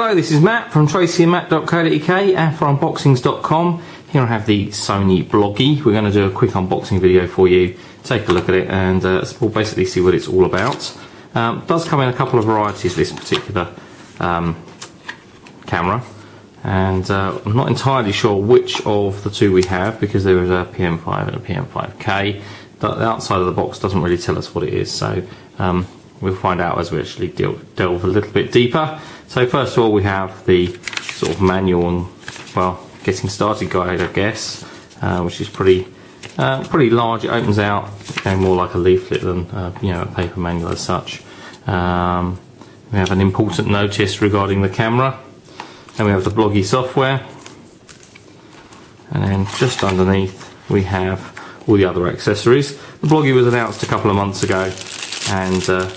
Hello, this is Matt from tracyandmatt.co.uk and for unboxings.com. Here I have the Sony Bloggie. We're going to do a quick unboxing video for you, take a look at it, and we'll basically see what it's all about. It does come in a couple of varieties, this particular camera, and I'm not entirely sure which of the two we have because there is a PM5 and a PM5K. But the outside of the box doesn't really tell us what it is, so we'll find out as we actually delve a little bit deeper. So first of all, we have the sort of manual and, well, getting started guide, I guess, which is pretty large. It opens out, more like a leaflet than a paper manual as such. We have an important notice regarding the camera, and we have the Bloggie software, and then just underneath we have all the other accessories. The Bloggie was announced a couple of months ago, and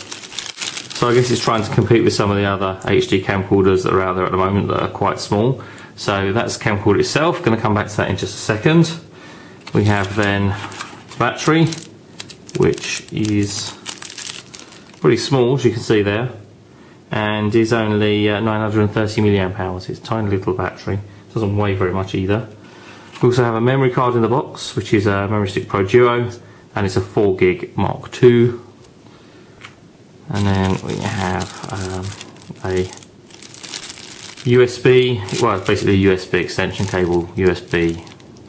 so I guess it's trying to compete with some of the other HD camcorders that are out there at the moment that are quite small. So that's the camcorder itself. Going to come back to that in just a second. We have then battery, which is pretty small, as you can see there, and is only 930 milliamp hours. It's a tiny little battery. Doesn't weigh very much either. We also have a memory card in the box, which is a Memory Stick Pro Duo, and it's a 4GB Mark II. And then we have a USB, well, it's basically a USB extension cable, USB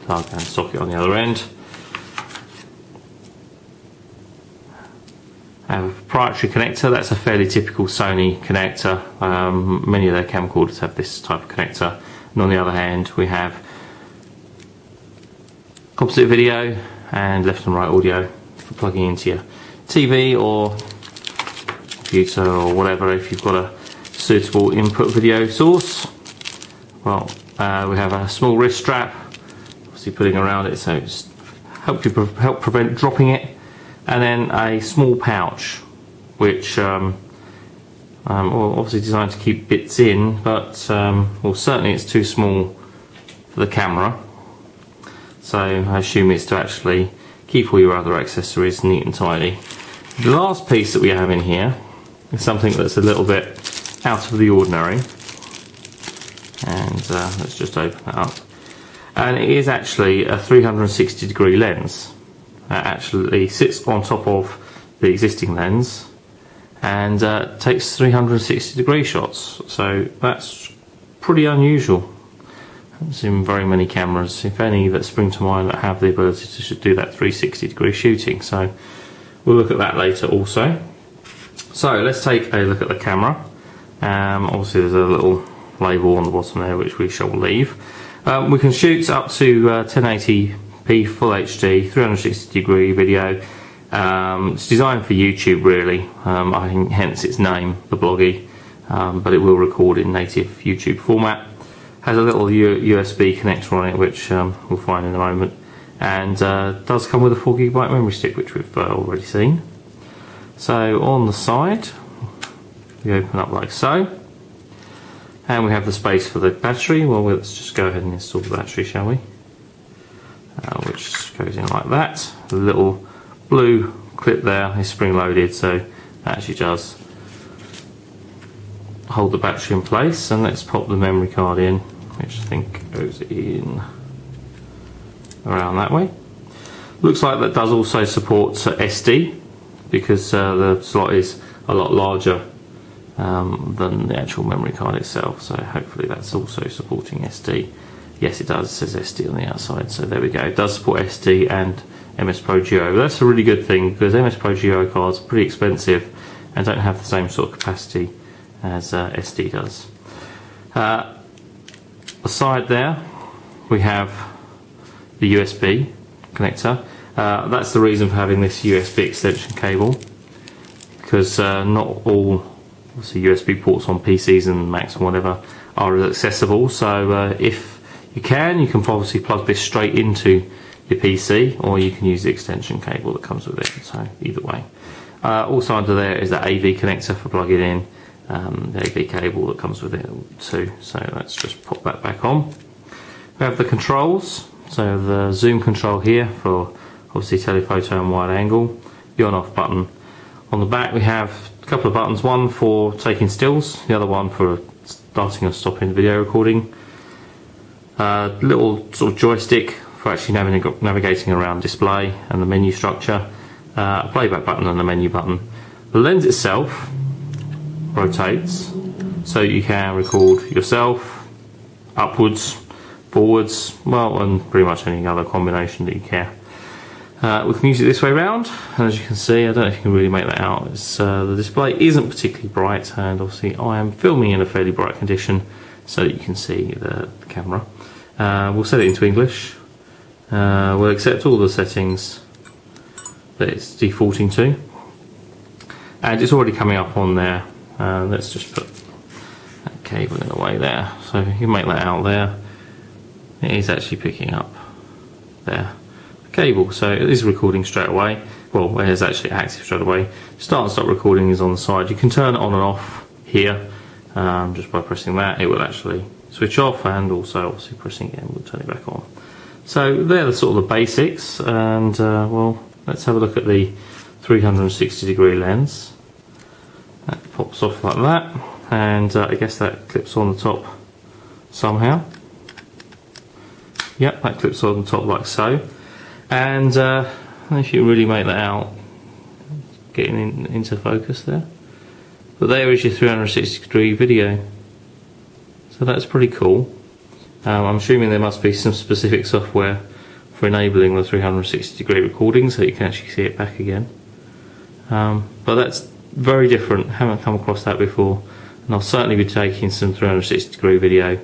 plug and socket on the other end. I have a proprietary connector. That's a fairly typical Sony connector. Many of their camcorders have this type of connector. And on the other hand, we have composite video and left and right audio for plugging into your TV or computer or whatever if you've got a suitable input video source. Well, we have a small wrist strap, obviously putting around it so it's help prevent dropping it, and then a small pouch which well, obviously designed to keep bits in, but well, certainly it's too small for the camera, so I assume it's to actually keep all your other accessories neat and tidy. The last piece that we have in here is something that's a little bit out of the ordinary, and let's just open that up, and it is actually a 360-degree lens. It actually sits on top of the existing lens and takes 360-degree shots, so that's pretty unusual. I haven't seen very many cameras, if any, that spring to mind that have the ability to do that 360-degree shooting, so we'll look at that later also. So let's take a look at the camera. Obviously there's a little label on the bottom there which we shall leave. We can shoot up to 1080p Full HD 360-degree video. It's designed for YouTube really, I think hence its name, the Bloggie, but it will record in native YouTube format. Has a little USB connector on it which we'll find in a moment, and does come with a 4GB memory stick which we've already seen. So on the side we open up like so, and we have the space for the battery. Well, let's just go ahead and install the battery, shall we? Which goes in like that. The little blue clip there is spring loaded, so that actually does hold the battery in place. And let's pop the memory card in, which I think goes in around that way. Looks like that does also support SD, because the slot is a lot larger than the actual memory card itself, so hopefully that's also supporting SD. Yes, it does. It says SD on the outside, so there we go. It does support SD and MS Pro Duo. But that's a really good thing, because MS Pro Duo cards are pretty expensive and don't have the same sort of capacity as SD does. Aside there we have the USB connector. That's the reason for having this USB extension cable, because not all obviously USB ports on PCs and Macs and whatever are accessible, so if you can obviously plug this straight into your PC, or you can use the extension cable that comes with it, so either way. Also under there is the AV connector for plugging in the AV cable that comes with it too, so let's just pop that back on. We have the controls, so the zoom control here for obviously telephoto and wide angle, the on off button. On the back we have a couple of buttons, one for taking stills, the other one for starting and stopping the video recording. Little sort of joystick for actually navigating around display and the menu structure. A playback button and a menu button. The lens itself rotates so you can record yourself, upwards, forwards, well, and pretty much any other combination that you care. We can use it this way around, and as you can see, I don't know if you can really make that out, the display isn't particularly bright, and obviously I am filming in a fairly bright condition so that you can see the camera. We'll set it into English. We'll accept all the settings that it's defaulting to, and it's already coming up on there. Let's just put that cable in the way there, so you can make that out there. It is actually picking up there the cable, so it is recording straight away. Well, it is actually active straight away. Start and stop recording is on the side. You can turn it on and off here just by pressing that. It will actually switch off, and also obviously pressing it will turn it back on. So they're the sort of the basics, and well, let's have a look at the 360-degree lens. That pops off like that, and I guess that clips on the top somehow. Yep, that clips on the top like so. And if you really make that out, getting into focus there. But there is your 360-degree video. So that's pretty cool. I'm assuming there must be some specific software for enabling the 360-degree recording so you can actually see it back again. But that's very different. Haven't come across that before, and I'll certainly be taking some 360-degree video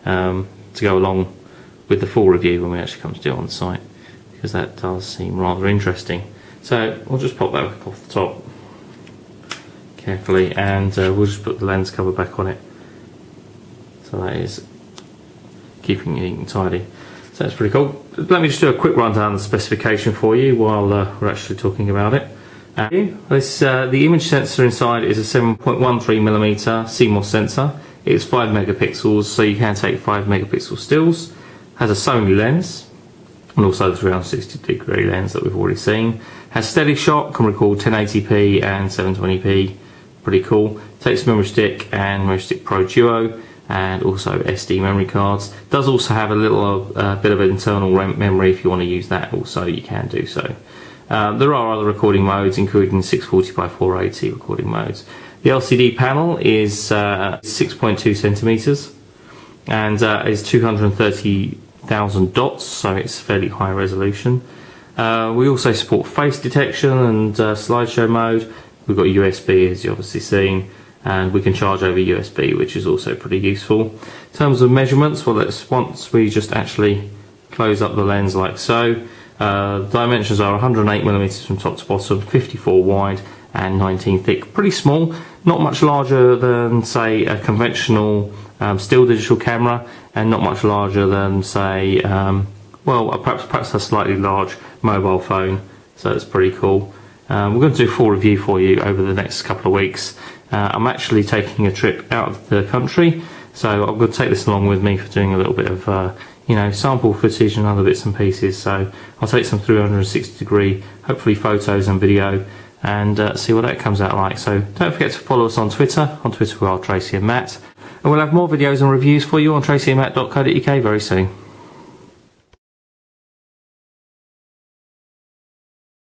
to go along with the full review when we actually come to do it on the site, because that does seem rather interesting. So we'll just pop that back off the top carefully, and we'll just put the lens cover back on it. So that is keeping it neat and tidy. So that's pretty cool. Let me just do a quick rundown of the specification for you while we're actually talking about it. The image sensor inside is a 7.13mm CMOS sensor. It's 5 megapixels, so you can take 5 megapixel stills. Has a Sony lens, and also the 360-degree lens that we've already seen. Has steady shot, can record 1080p and 720p. Pretty cool. Takes memory stick and memory stick Pro Duo, and also SD memory cards. Does also have a little bit of internal memory. If you want to use that also, you can do so. There are other recording modes, including 640 by 480 recording modes. The LCD panel is 6.2 centimeters and is 230,000 dots, so it's fairly high resolution. We also support face detection and slideshow mode. We've got USB, as you've obviously seen, and we can charge over USB, which is also pretty useful. In terms of measurements, well, once we just actually close up the lens like so, dimensions are 108mm from top to bottom, 54 wide and 19 thick. Pretty small, not much larger than, say, a conventional still digital camera, and not much larger than, say, well, perhaps a slightly large mobile phone. So it's pretty cool. We're going to do a full review for you over the next couple of weeks. I'm actually taking a trip out of the country, so I'm going to take this along with me for doing a little bit of you know, sample footage and other bits and pieces. So I'll take some 360-degree, hopefully photos and video, and see what that comes out like. So don't forget to follow us on Twitter. On Twitter we are Tracy and Matt, and we'll have more videos and reviews for you on tracyandmatt.co.uk very soon.